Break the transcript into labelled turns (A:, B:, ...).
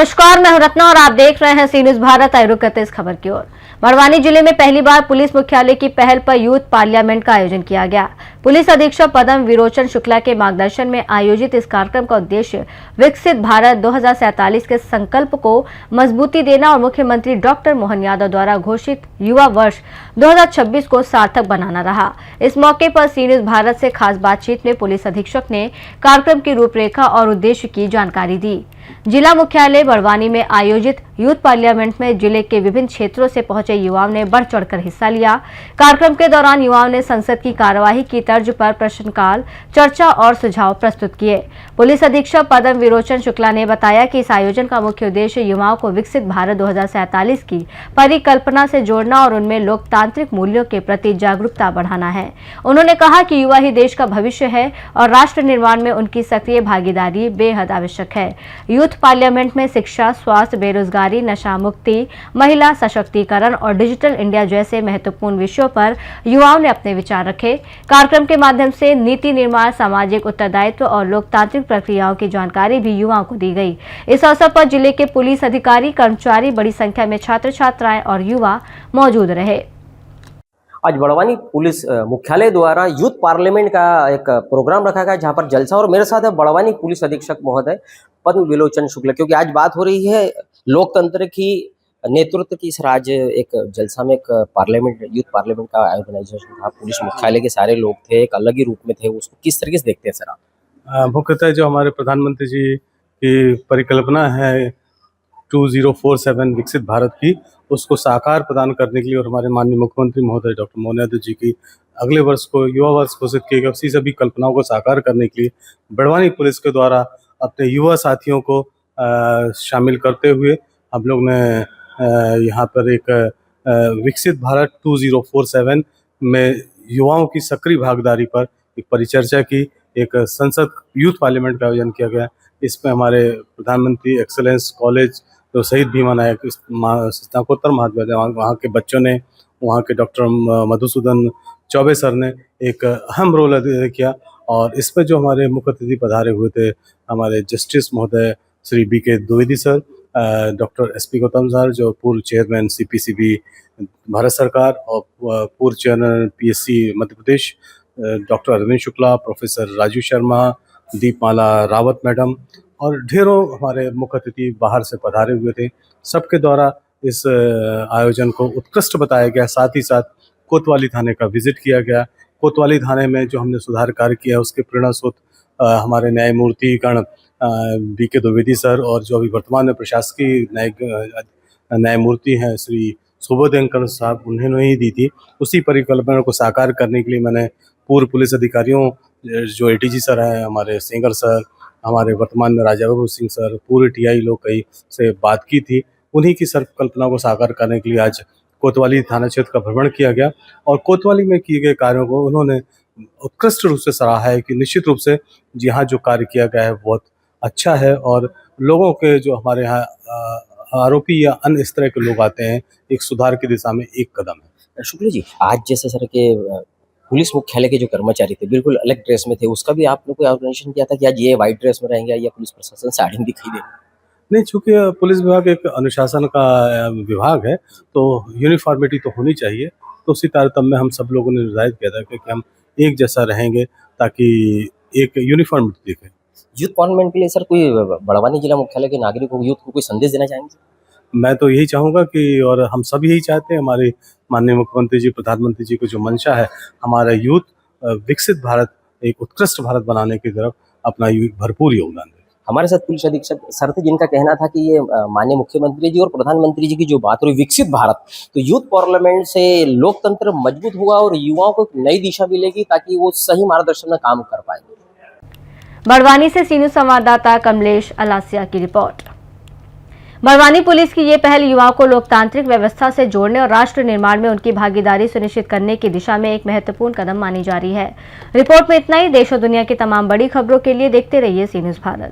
A: नमस्कार, मैं हूं रत्ना और आप देख रहे हैं सी न्यूज भारत। आइए रुक करते इस खबर की ओर। बड़वानी जिले में पहली बार पुलिस मुख्यालय की पहल पर यूथ पार्लियामेंट का आयोजन किया गया। पुलिस अधीक्षक पद्म विरोचन शुक्ला के मार्गदर्शन में आयोजित इस कार्यक्रम का उद्देश्य विकसित भारत 2047 के संकल्प को मजबूती देना और मुख्यमंत्री डॉक्टर मोहन यादव द्वारा घोषित युवा वर्ष 2026 को सार्थक बनाना रहा। इस मौके पर सी न्यूज भारत से खास बातचीत में पुलिस अधीक्षक ने कार्यक्रम की रूपरेखा और उद्देश्य की जानकारी दी। जिला मुख्यालय बड़वानी में आयोजित यूथ पार्लियामेंट में जिले के विभिन्न क्षेत्रों से पहुंचे युवाओं ने बढ़ चढ़कर हिस्सा लिया। कार्यक्रम के दौरान युवाओं ने संसद की कार्यवाही की तर्ज पर प्रश्नकाल, चर्चा और सुझाव प्रस्तुत किए। पुलिस अधीक्षक पद्म विरोचन शुक्ला ने बताया कि इस आयोजन का मुख्य उद्देश्य युवाओं को विकसित भारत 2047 की परिकल्पना से जोड़ना और उनमें लोकतांत्रिक मूल्यों के प्रति जागरूकता बढ़ाना है। उन्होंने कहा कि युवा ही देश का भविष्य है और राष्ट्र निर्माण में उनकी सक्रिय भागीदारी बेहद आवश्यक है। यूथ पार्लियामेंट में शिक्षा, स्वास्थ्य, बेरोजगारी, नशा मुक्ति, महिला सशक्तिकरण और डिजिटल इंडिया जैसे महत्वपूर्ण विषयों पर युवाओं ने अपने विचार रखे। कार्यक्रम के माध्यम से नीति निर्माण, सामाजिक उत्तरदायित्व और लोकतांत्रिक प्रक्रियाओं की जानकारी भी युवाओं को दी गई। इस अवसर पर जिले के पुलिस अधिकारी, कर्मचारी, बड़ी संख्या में छात्र छात्राएं और युवा मौजूद रहे।
B: आज बड़वानी पुलिस मुख्यालय द्वारा यूथ पार्लियामेंट का एक प्रोग्राम रखा गया जहां पर जलसा, और मेरे साथ है बड़वानी पुलिस अधीक्षक महोदय पद्म विलोचन शुक्ला, क्योंकि आज बात हो रही है लोकतंत्र की नेतृत्व की। सर, आज एक जलसा में एक पार्लियामेंट यूथ पार्लियामेंट का ऑर्गेनाइजेशन था, पुलिस मुख्यालय के सारे लोग थे, एक अलग ही रूप में थे। उसको किस तरीके से देखते हैं सर आप?
C: मुख्यतः जो हमारे प्रधानमंत्री जी की परिकल्पना है 2047 विकसित भारत की, उसको साकार प्रदान करने के लिए और हमारे माननीय मुख्यमंत्री महोदय डॉक्टर मोहन यादव जी की अगले वर्ष को युवा वर्ष घोषित किए गए, उसी सभी कल्पनाओं को साकार करने के लिए बड़वानी पुलिस के द्वारा अपने युवा साथियों को शामिल करते हुए हम लोग ने यहाँ पर एक विकसित भारत 2047 में युवाओं की सक्रिय भागीदारी पर एक परिचर्चा की, एक संसद यूथ पार्लियामेंट का आयोजन किया गया। इसमें हमारे प्रधानमंत्री एक्सेलेंस कॉलेज तो शहीद भीमा नायक स्नातकोत्तर महाविद्यालय, वहाँ के बच्चों ने, वहाँ के डॉक्टर मधुसूदन चौबे सर ने एक अहम रोल अदा किया। और इस पर जो हमारे मुख्य अतिथि पधारे हुए थे, हमारे जस्टिस महोदय Shri BK Dwivedi sir, doctor SP Gautam sir जो पूर्व चेयरमैन CPCB भारत सरकार और पूर्व chairman PSC Madhya Pradesh, doctor Arvind Shukla, professor Raju Sharma, दीपमाला रावत मैडम और ढेरों हमारे मुख्य अतिथि बाहर से पधारे हुए थे। सबके द्वारा इस आयोजन को उत्कृष्ट बताया गया। साथ ही साथ कोतवाली थाने का विजिट किया गया। कोतवाली थाने में जो हमने सुधार कार्य किया उसके प्रेरणा स्रोत हमारे न्यायमूर्ति गण BK द्विवेदी सर और जो अभी वर्तमान में प्रशासकीय न्यायमूर्ति हैं श्री सुबोधेंकर साहब, उन्होंने ही दी थी। उसी परिकल्पना को साकार करने के लिए मैंने पूर्व पुलिस अधिकारियों जो ATG सर हैं, हमारे सेंगर सर, हमारे वर्तमान में राजा बाबू सिंह सर, पूरे TI लोग कई से बात की थी। उन्हीं की संकल्पना को साकार करने के लिए आज कोतवाली थाना क्षेत्र का भ्रमण किया गया और कोतवाली में किए गए कार्यों को उन्होंने उत्कृष्ट रूप से सराहा है कि निश्चित रूप से यहाँ जो कार्य किया गया है बहुत अच्छा है और लोगों के जो हमारे यहाँ आरोपी या अन्य इस तरह के लोग आते हैं, एक सुधार की दिशा में एक कदम है।
B: शुक्ला जी, आज जैसे सर के पुलिस मुख्यालय के जो कर्मचारी थे बिल्कुल अलग ड्रेस में थे, उसका भी आप लोग को ऑर्गेनाइजेशन किया था कि आज ये व्हाइट ड्रेस में रहेंगे या पुलिस प्रशासन साड़ी में दिखाई देगा?
C: नहीं, चूंकि पुलिस विभाग एक अनुशासन का विभाग है तो यूनिफॉर्मिटी तो होनी चाहिए, तो उसी तारतम्य में हम सब लोगों ने निर्धारित किया था कि हम एक जैसा रहेंगे ताकि एक यूनिफॉर्मिटी दिखे।
B: यूथ पार्लियामेंट के लिए सर कोई बड़वानी जिला मुख्यालय के नागरिकों को, यूथ को कोई संदेश देना चाहेंगे?
C: मैं तो यही चाहूँगा कि, और हम सब यही चाहते हैं, हमारे माननीय मुख्यमंत्री जी, प्रधानमंत्री जी को जो मंशा है हमारा यूथ विकसित भारत, एक उत्कृष्ट भारत बनाने की तरफ अपना भरपूर योगदान दे।
B: हमारे साथ पुलिस अधीक्षक सर थे जिनका कहना था कि ये माननीय मुख्यमंत्री जी और प्रधानमंत्री जी की जो बात हुई विकसित भारत, तो यूथ पार्लियामेंट से लोकतंत्र मजबूत होगा और युवाओं को एक नई दिशा मिलेगी ताकि वो सही मार्गदर्शन में काम कर पाएंगे।
A: बड़वानी से सी न्यूज संवाददाता कमलेश अलासिया की रिपोर्ट। बड़वानी पुलिस की ये पहल युवाओं को लोकतांत्रिक व्यवस्था से जोड़ने और राष्ट्र निर्माण में उनकी भागीदारी सुनिश्चित करने की दिशा में एक महत्वपूर्ण कदम मानी जा रही है। रिपोर्ट में इतना ही। देश और दुनिया की तमाम बड़ी खबरों के लिए देखते रहिए सी न्यूज भारत।